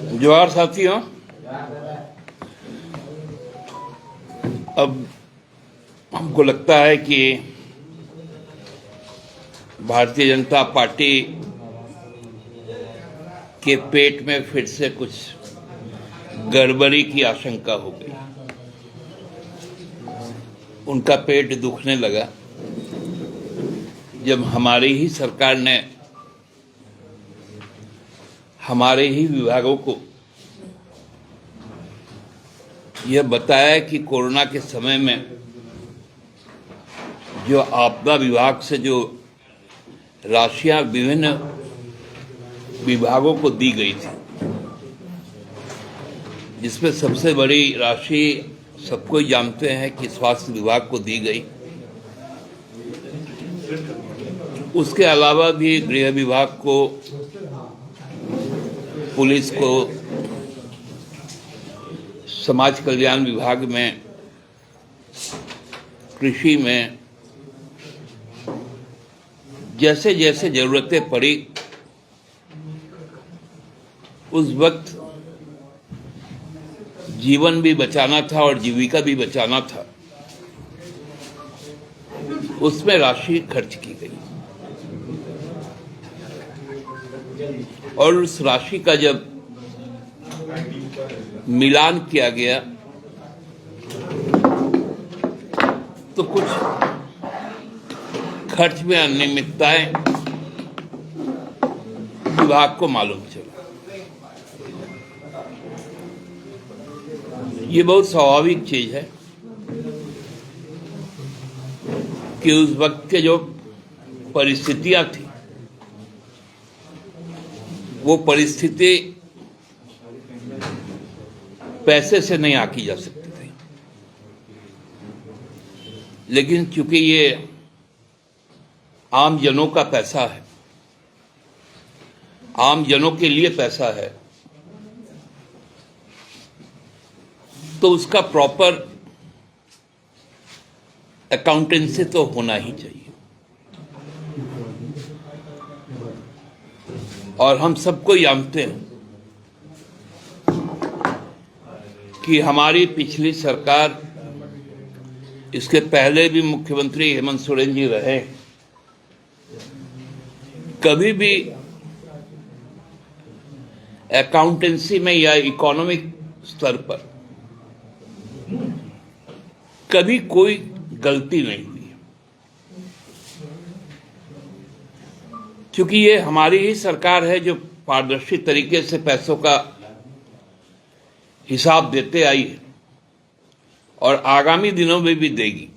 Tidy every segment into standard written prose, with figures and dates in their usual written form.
जोहार साथियों। अब हमको लगता है कि भारतीय जनता पार्टी के पेट में फिर से कुछ गड़बड़ी की आशंका हो गई। उनका पेट दुखने लगा जब हमारी ही सरकार ने हमारे ही विभागों को यह बताया कि कोरोना के समय में जो आपदा विभाग से जो राशियां विभिन्न विभागों को दी गई थी, जिसमें सबसे बड़ी राशि सबको ही जानते हैं कि स्वास्थ्य विभाग को दी गई। उसके अलावा भी गृह विभाग को, पुलिस को, समाज कल्याण विभाग में, कृषि में जैसे जैसे जरूरतें पड़ी उस वक्त जीवन भी बचाना था और जीविका भी बचाना था, उसमें राशि खर्च की गई। और उस राशि का जब मिलान किया गया तो कुछ खर्च में अनियमितताएं विभाग को मालूम चला। ये बहुत स्वाभाविक चीज है कि उस वक्त के जो परिस्थितियां थी वो परिस्थिति पैसे से नहीं आकी जा सकती थी, लेकिन चूंकि ये आम जनों का पैसा है, आम जनों के लिए पैसा है, तो उसका प्रॉपर अकाउंटेंसी तो होना ही चाहिए। और हम सबको जानते हैं कि हमारी पिछली सरकार, इसके पहले भी मुख्यमंत्री हेमंत सोरेन जी रहे, कभी भी अकाउंटेंसी में या इकोनॉमिक स्तर पर कभी कोई गलती नहीं हुई, क्योंकि ये हमारी ही सरकार है जो पारदर्शी तरीके से पैसों का हिसाब देते आई है और आगामी दिनों में भी देगी।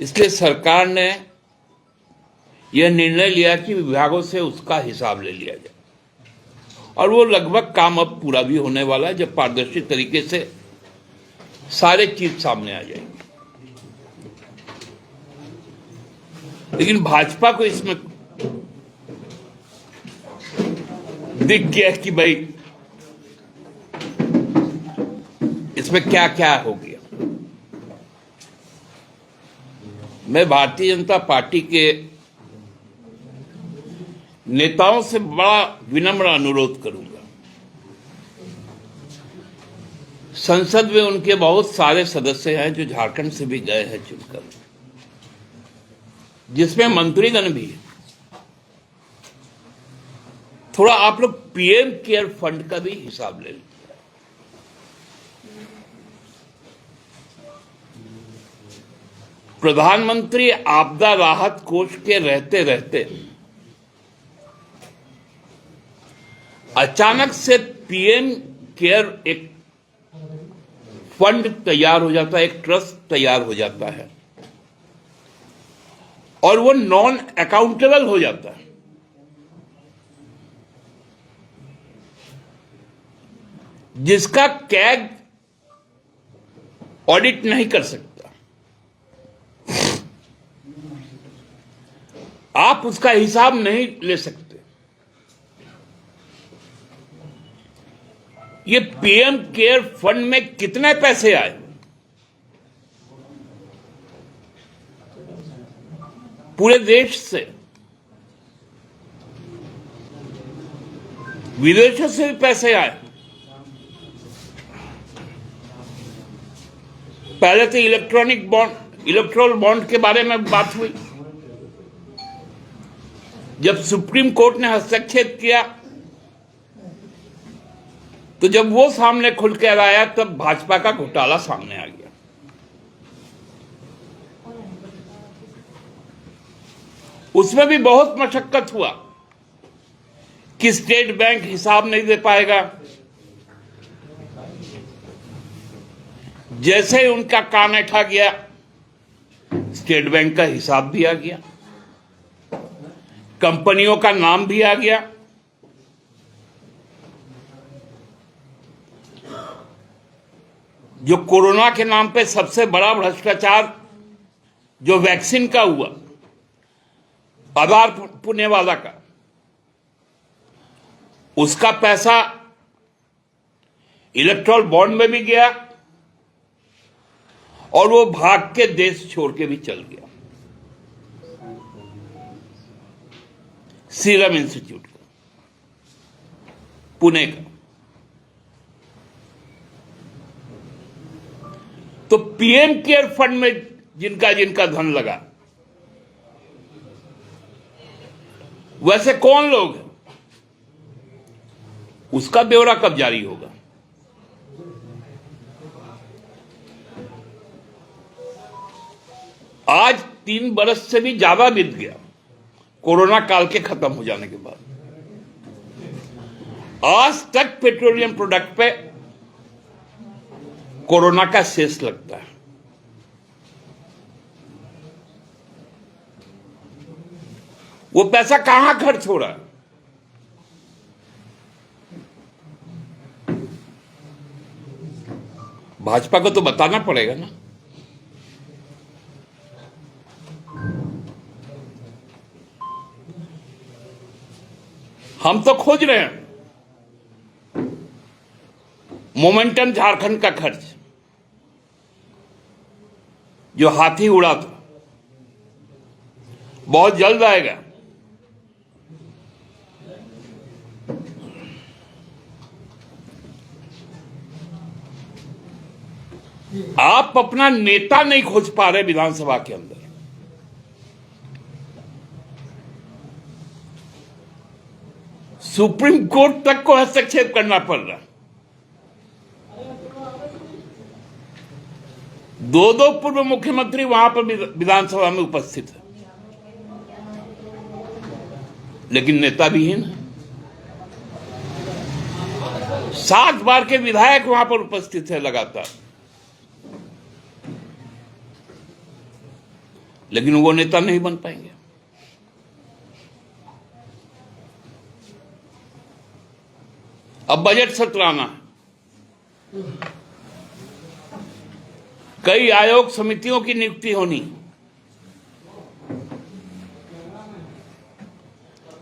इसलिए सरकार ने यह निर्णय लिया कि विभागों से उसका हिसाब ले लिया जाए, और वो लगभग काम अब पूरा भी होने वाला है जब पारदर्शी तरीके से सारे चीज सामने आ जाएंगे। लेकिन भाजपा को इसमें दिख गया कि भाई इसमें क्या क्या हो गया। मैं भारतीय जनता पार्टी के नेताओं से बड़ा विनम्र अनुरोध करूंगा। संसद में उनके बहुत सारे सदस्य हैं जो झारखंड से भी गए हैं चुनकर, जिसमें मंत्रीगण भी है। थोड़ा आप लोग पीएम केयर फंड का भी हिसाब ले लीजिए। प्रधानमंत्री आपदा राहत कोष के रहते रहते अचानक से पीएम केयर एक फंड तैयार हो जाता है, एक ट्रस्ट तैयार हो जाता है, और वो नॉन अकाउंटेबल हो जाता है। जिसका कैग ऑडिट नहीं कर सकता, आप उसका हिसाब नहीं ले सकते। ये पीएम केयर फंड में कितने पैसे आए, पूरे देश से विदेशों से भी पैसे आए। पहले तो इलेक्ट्रोल बॉन्ड के बारे में बात हुई। जब सुप्रीम कोर्ट ने हस्तक्षेप किया तो जब वो सामने खुल कर आया तब भाजपा का घोटाला सामने आ गया। उसमें भी बहुत मशक्कत हुआ कि स्टेट बैंक हिसाब नहीं दे पाएगा। जैसे ही उनका कान ऐठा गया, स्टेट बैंक का हिसाब भी आ गया, कंपनियों का नाम भी आ गया। जो कोरोना के नाम पे सबसे बड़ा भ्रष्टाचार जो वैक्सीन का हुआ, आधार पुणेवाला का, उसका पैसा इलेक्ट्रोल बॉन्ड में भी गया और वो भाग के देश छोड़ के भी चल गया सीरम इंस्टीट्यूट का, पुणे का। तो पीएम केयर फंड में जिनका जिनका धन लगा, वैसे कौन लोग हैं, उसका ब्यौरा कब जारी होगा? आज 3 बरस से भी ज्यादा बीत गया कोरोना काल के खत्म हो जाने के बाद। आज तक पेट्रोलियम प्रोडक्ट पे कोरोना का सेस लगता है। वो पैसा कहां खर्च हो रहा है? भाजपा को तो बताना पड़ेगा ना। हम तो खोज रहे हैं मोमेंटम झारखंड का खर्च जो हाथी उड़ा था, बहुत जल्द आएगा। आप अपना नेता नहीं खोज पा रहे विधानसभा के अंदर। सुप्रीम कोर्ट तक को हस्तक्षेप करना पड़ रहा। 2 पूर्व मुख्यमंत्री वहां पर विधानसभा में उपस्थित है, लेकिन नेता भी है ना। 7 बार के विधायक वहां पर उपस्थित है लगातार, लेकिन वो नेता नहीं बन पाएंगे। अब बजट सत्र आना है, कई आयोग समितियों की नियुक्ति होनी।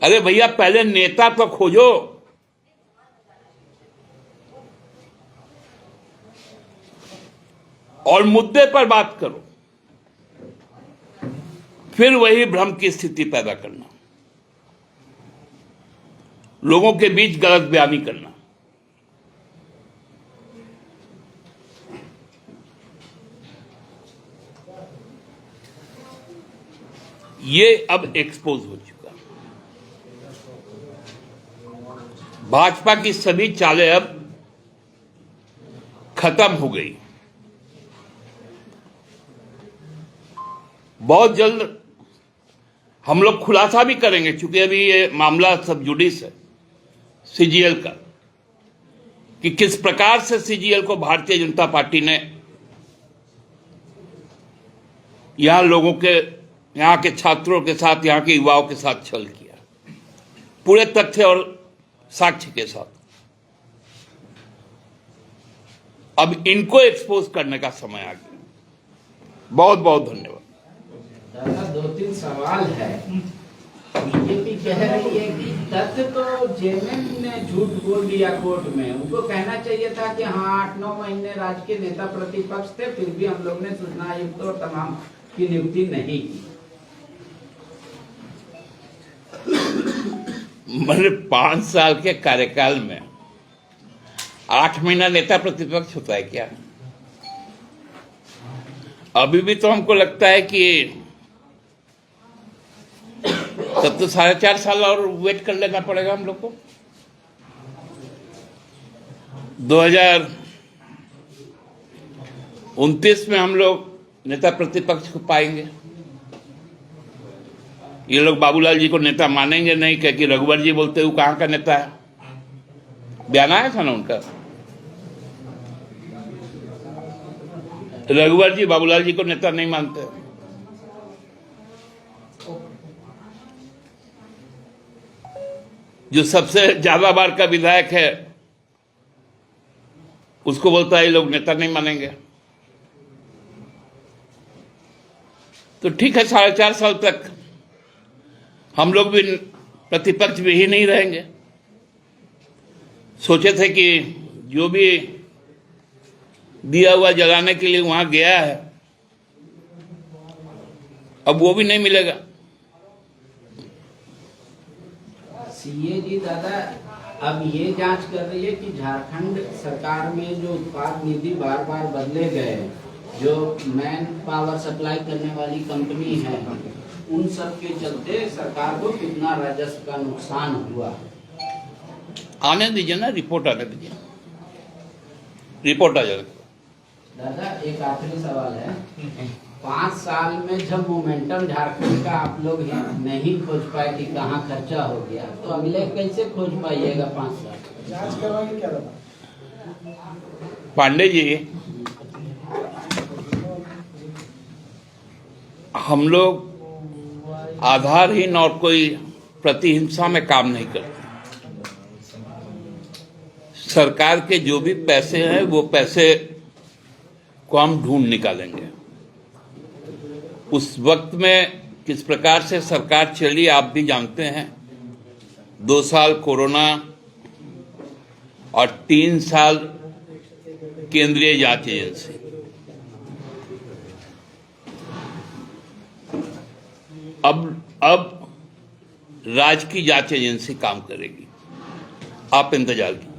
अरे भैया, पहले नेता तो खोजो। और मुद्दे पर बात करो, फिर वही भ्रम की स्थिति पैदा करना, लोगों के बीच गलत बयानी करना। ये अब एक्सपोज हो चुका। भाजपा की सभी चालें अब खत्म हो गई। बहुत जल्द हम लोग खुलासा भी करेंगे, चूंकि अभी ये मामला सब जुडिस है सीजीएल का, कि किस प्रकार से सीजीएल को भारतीय जनता पार्टी ने यहां के छात्रों के साथ, यहां के युवाओं के साथ छल किया, पूरे तथ्य और साक्ष्य के साथ। अब इनको एक्सपोज करने का समय आ गया। बहुत बहुत धन्यवाद। दादा, 2-3 सवाल है। बीजेपी कह रही है कि तथ्य तो जेएमएम ने झूठ बोल दिया कोर्ट में, उनको कहना चाहिए था कि हाँ 8-9 महीने राज्य के नेता प्रतिपक्ष थे, फिर भी हम लोग ने सूचना आयुक्त और तमाम की नियुक्ति नहीं की। मतलब 5 साल के कार्यकाल में 8 महीना नेता प्रतिपक्ष होता है क्या? अभी भी तो हमको लगता है कि तब तो 4.5 साल और वेट कर लेना पड़ेगा हम लोग को। 2029 में हम लोग नेता प्रतिपक्ष को पाएंगे। ये लोग बाबूलाल जी को नेता मानेंगे नहीं, क्योंकि रघुवर जी बोलते वो कहाँ का नेता है। बयान आया था ना उनका, रघुवर जी बाबूलाल जी को नेता नहीं मानते। जो सबसे ज्यादा बार का विधायक है उसको बोलता है ये लोग नेता नहीं मानेंगे। तो ठीक है, 4.5 साल तक हम लोग भी प्रतिपक्ष भी ही नहीं रहेंगे। सोचे थे कि जो भी दिया हुआ जलाने के लिए वहां गया है अब वो भी नहीं मिलेगा। सीए जी दादा, अब ये जांच कर रही है कि झारखंड सरकार में जो उत्पाद निधि बार बार बदले गए, जो मैन पावर सप्लाई करने वाली कंपनी है, उन सब के चलते सरकार को कितना राजस्व का नुकसान हुआ। आने दीजिए ना, रिपोर्ट आने दीजिए, रिपोर्ट आ जाएगा। दादा एक आखिरी सवाल है, 5 साल में जब मोमेंटम झारखंड का आप लोग नहीं खोज पाए कि कहाँ खर्चा हो गया, तो अगले कैसे खोज पाइएगा 5 साल? जांच करवाएंगे क्या दादा? पांडे जी, हम लोग आधारहीन और कोई प्रतिहिंसा में काम नहीं करते। सरकार के जो भी पैसे हैं वो पैसे को हम ढूंढ निकालेंगे। उस वक्त में किस प्रकार से सरकार चली आप भी जानते हैं। 2 साल कोरोना और 3 साल केंद्रीय जांच एजेंसी। अब राज्य की जांच एजेंसी काम करेगी, आप इंतजार कीजिए।